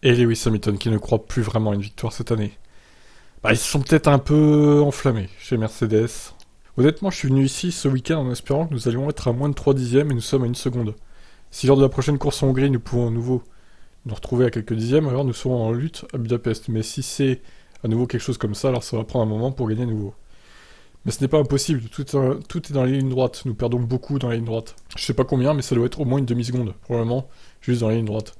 Et Lewis Hamilton qui ne croit plus vraiment à une victoire cette année. Bah, ils se sont peut-être un peu enflammés chez Mercedes. Honnêtement, je suis venu ici ce week-end en espérant que nous allions être à moins de 3 dixièmes et nous sommes à une seconde. Si lors de la prochaine course en Hongrie nous pouvons à nouveau nous retrouver à quelques dixièmes, alors nous serons en lutte à Budapest. Mais si c'est à nouveau quelque chose comme ça, alors ça va prendre un moment pour gagner à nouveau. Mais ce n'est pas impossible, tout est dans les lignes droites, nous perdons beaucoup dans les lignes droites. Je sais pas combien, mais ça doit être au moins une demi-seconde, probablement, juste dans les lignes droites.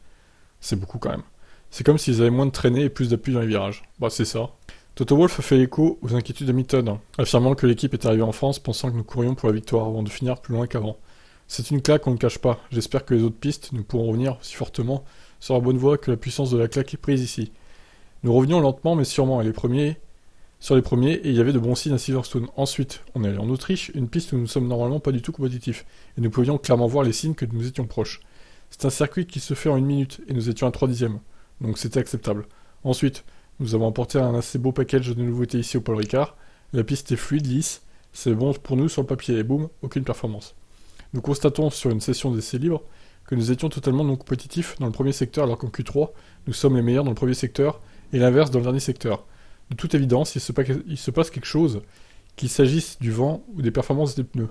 C'est beaucoup quand même. C'est comme s'ils avaient moins de traînées et plus d'appui dans les virages. Bah c'est ça. Toto Wolff a fait écho aux inquiétudes d'Hamilton, affirmant que l'équipe est arrivée en France pensant que nous courions pour la victoire avant de finir plus loin qu'avant. C'est une claque, on ne cache pas. J'espère que les autres pistes nous pourront revenir aussi fortement sur la bonne voie que la puissance de la claque est prise ici. Nous revenions lentement mais sûrement, sur les premiers, et il y avait de bons signes à Silverstone. Ensuite, on est allé en Autriche, une piste où nous ne sommes normalement pas du tout compétitifs, et nous pouvions clairement voir les signes que nous étions proches. C'est un circuit qui se fait en 1 minute, et nous étions à 3 dixièmes, donc c'était acceptable. Ensuite, nous avons apporté un assez beau package de nouveautés ici au Paul Ricard, la piste est fluide, lisse, c'est bon pour nous sur le papier, et boum, aucune performance. Nous constatons sur une session d'essai libre que nous étions totalement non compétitifs dans le premier secteur, alors qu'en Q3, nous sommes les meilleurs dans le premier secteur, et l'inverse dans le dernier secteur. De toute évidence, il se passe quelque chose, qu'il s'agisse du vent ou des performances des pneus.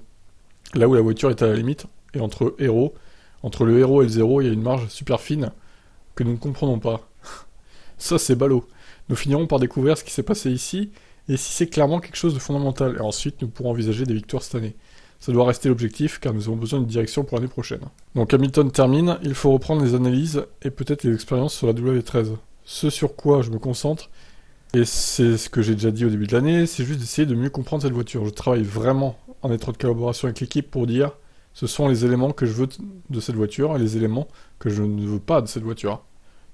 Là où la voiture est à la limite, et entre le héros et le zéro, il y a une marge super fine que nous ne comprenons pas. Ça, c'est ballot. Nous finirons par découvrir ce qui s'est passé ici, et si c'est clairement quelque chose de fondamental, et ensuite nous pourrons envisager des victoires cette année. Ça doit rester l'objectif, car nous avons besoin d'une direction pour l'année prochaine. Donc Hamilton termine, il faut reprendre les analyses, et peut-être les expériences sur la W13. Ce sur quoi je me concentre, et c'est ce que j'ai déjà dit au début de l'année, c'est juste d'essayer de mieux comprendre cette voiture. Je travaille vraiment en étroite collaboration avec l'équipe pour dire ce sont les éléments que je veux de cette voiture et les éléments que je ne veux pas de cette voiture,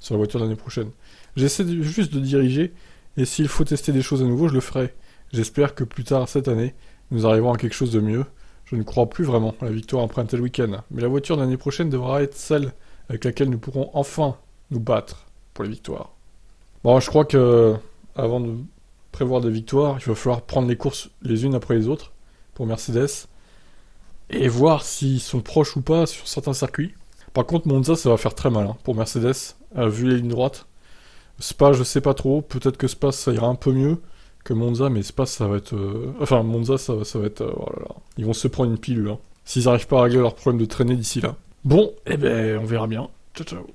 sur la voiture de l'année prochaine. J'essaie juste de diriger, et s'il faut tester des choses à nouveau, je le ferai. J'espère que plus tard cette année, nous arriverons à quelque chose de mieux. Je ne crois plus vraiment à la victoire après un tel week-end, mais la voiture de l'année prochaine devra être celle avec laquelle nous pourrons enfin nous battre pour les victoires. Bon, je crois que avant de prévoir des victoires, il va falloir prendre les courses les unes après les autres pour Mercedes et voir s'ils sont proches ou pas sur certains circuits. Par contre, Monza, ça va faire très mal pour Mercedes, vu les lignes droites. Spa, je sais pas trop, peut-être que Spa ça ira un peu mieux que Monza, mais Spa ça va être... Enfin, Monza ça va être... oh là là. Ils vont se prendre une pilule, hein, s'ils n'arrivent pas à régler leur problème de traîner d'ici là. Bon, eh ben, on verra bien. Ciao, ciao.